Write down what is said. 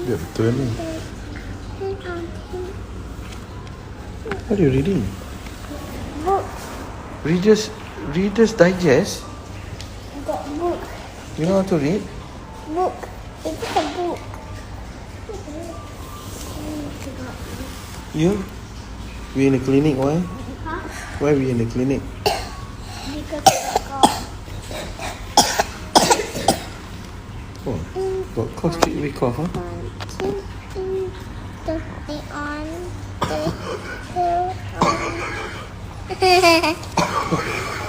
Ya betul ni. What are you reading? Book. Reader's Digest. Got book. You know how to read? Book. Itu a book. You? We in the clinic, why? Huh? Why we in the clinic? Because I got. Oh, got cough, straight away cough, huh? 1, 2, 3, 30 on. 2 on.